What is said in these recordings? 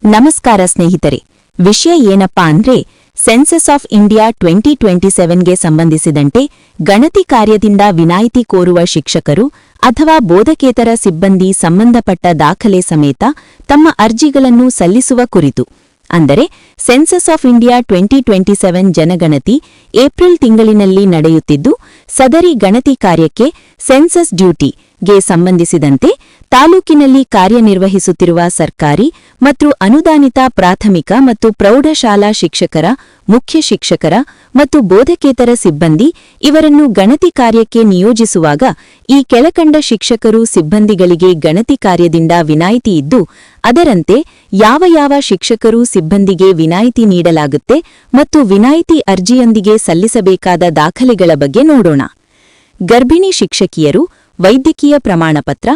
ನಮಸ್ಕಾರ ಸ್ನೇಹಿತರೆ. ವಿಷಯ ಏನಪ್ಪಾ ಅಂದ್ರೆ ಸೆನ್ಸಸ್ ಆಫ್ ಇಂಡಿಯಾ 2027ಗೆ ಸಂಬಂಧಿಸಿದಂತೆ ಗಣತಿ ಕಾರ್ಯದಿಂದ ವಿನಾಯಿತಿ ಕೋರುವ ಶಿಕ್ಷಕರು ಅಥವಾ ಬೋಧಕೇತರ ಸಿಬ್ಬಂದಿ ಸಂಬಂಧಪಟ್ಟ ದಾಖಲೆ ಸಮೇತ ತಮ್ಮ ಅರ್ಜಿಗಳನ್ನು ಸಲ್ಲಿಸುವ ಕುರಿತು. ಅಂದರೆ ಸೆನ್ಸಸ್ ಆಫ್ ಇಂಡಿಯಾ 2027 ಜನಗಣತಿ ಏಪ್ರಿಲ್ ತಿಂಗಳಿನಲ್ಲಿ ನಡೆಯುತ್ತಿದ್ದು, ಸದರಿ ಗಣತಿ ಕಾರ್ಯಕ್ಕೆ ಸೆನ್ಸಸ್ ಡ್ಯೂಟಿಗೆ ಸಂಬಂಧಿಸಿದಂತೆ ತಾಲೂಕಿನಲ್ಲಿ ಕಾರ್ಯನಿರ್ವಹಿಸುತ್ತಿರುವ ಸರ್ಕಾರಿ ಮತ್ತು ಅನುದಾನಿತ ಪ್ರಾಥಮಿಕ ಮತ್ತು ಪ್ರೌಢಶಾಲಾ ಶಿಕ್ಷಕರ, ಮುಖ್ಯ ಶಿಕ್ಷಕರ ಮತ್ತು ಬೋಧಕೇತರ ಸಿಬ್ಬಂದಿ ಇವರನ್ನು ಗಣತಿ ಕಾರ್ಯಕ್ಕೆ ನಿಯೋಜಿಸುವಾಗ ಈ ಕೆಳಕಂಡ ಶಿಕ್ಷಕರು ಸಿಬ್ಬಂದಿಗಳಿಗೆ ಗಣತಿ ಕಾರ್ಯದಿಂದ ವಿನಾಯಿತಿ ಇದ್ದು, ಅದರಂತೆ ಯಾವ ಯಾವ ಶಿಕ್ಷಕರು ಸಿಬ್ಬಂದಿಗೆ ವಿನಾಯಿತಿ ನೀಡಲಾಗುತ್ತೆ ಮತ್ತು ವಿನಾಯಿತಿ ಅರ್ಜಿಯೊಂದಿಗೆ ಸಲ್ಲಿಸಬೇಕಾದ ದಾಖಲೆಗಳ ಬಗ್ಗೆ ನೋಡೋಣ. ಗರ್ಭಿಣಿ ಶಿಕ್ಷಕಿಯರು ವೈದ್ಯಕೀಯ ಪ್ರಮಾಣಪತ್ರ,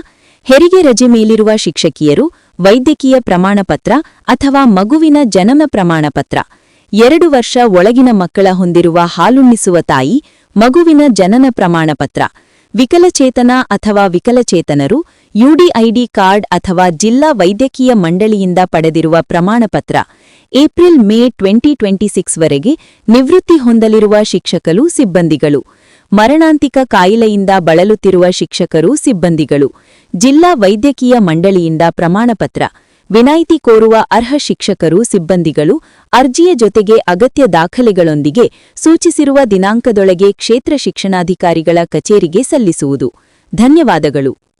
ಹೆರಿಗೆ ರಜೆ ಮೇಲಿರುವ ಶಿಕ್ಷಕಿಯರು ವೈದ್ಯಕೀಯ ಪ್ರಮಾಣಪತ್ರ ಅಥವಾ ಮಗುವಿನ ಜನನ ಪ್ರಮಾಣಪತ್ರ, 2 ವರ್ಷ ಒಳಗಿನ ಮಕ್ಕಳ ಹೊಂದಿರುವ ಹಾಲುಣ್ಣಿಸುವ ತಾಯಿ ಮಗುವಿನ ಜನನ ಪ್ರಮಾಣಪತ್ರ, ವಿಕಲಚೇತನ ಅಥವಾ ವಿಕಲಚೇತನರು ಯುಡಿಐಡಿ ಕಾರ್ಡ್ ಅಥವಾ ಜಿಲ್ಲಾ ವೈದ್ಯಕೀಯ ಮಂಡಳಿಯಿಂದ ಪಡೆದಿರುವ ಪ್ರಮಾಣಪತ್ರ, ಏಪ್ರಿಲ್-ಮೇ 2026ವರೆಗೆ ನಿವೃತ್ತಿ ಹೊಂದಲಿರುವ ಶಿಕ್ಷಕರು ಸಿಬ್ಬಂದಿಗಳು, ಮರಣಾಂತಿಕ ಕಾಯಿಲೆಯಿಂದ ಬಳಲುತ್ತಿರುವ ಶಿಕ್ಷಕರು ಸಿಬ್ಬಂದಿಗಳು, ಜಿಲ್ಲಾ ವೈದ್ಯಕೀಯ ಮಂಡಳಿಯಿಂದ ಪ್ರಮಾಣಪತ್ರ, ವಿನಾಯಿತಿ ಕೋರುವ ಅರ್ಹ ಶಿಕ್ಷಕರು ಸಿಬ್ಬಂದಿಗಳು ಅರ್ಜಿಯ ಜೊತೆಗೆ ಅಗತ್ಯ ದಾಖಲೆಗಳೊಂದಿಗೆ ಸೂಚಿಸಿರುವ ದಿನಾಂಕದೊಳಗೆ ಕ್ಷೇತ್ರ ಶಿಕ್ಷಣಾಧಿಕಾರಿಗಳ ಕಚೇರಿಗೆ ಸಲ್ಲಿಸುವುದು. ಧನ್ಯವಾದಗಳು.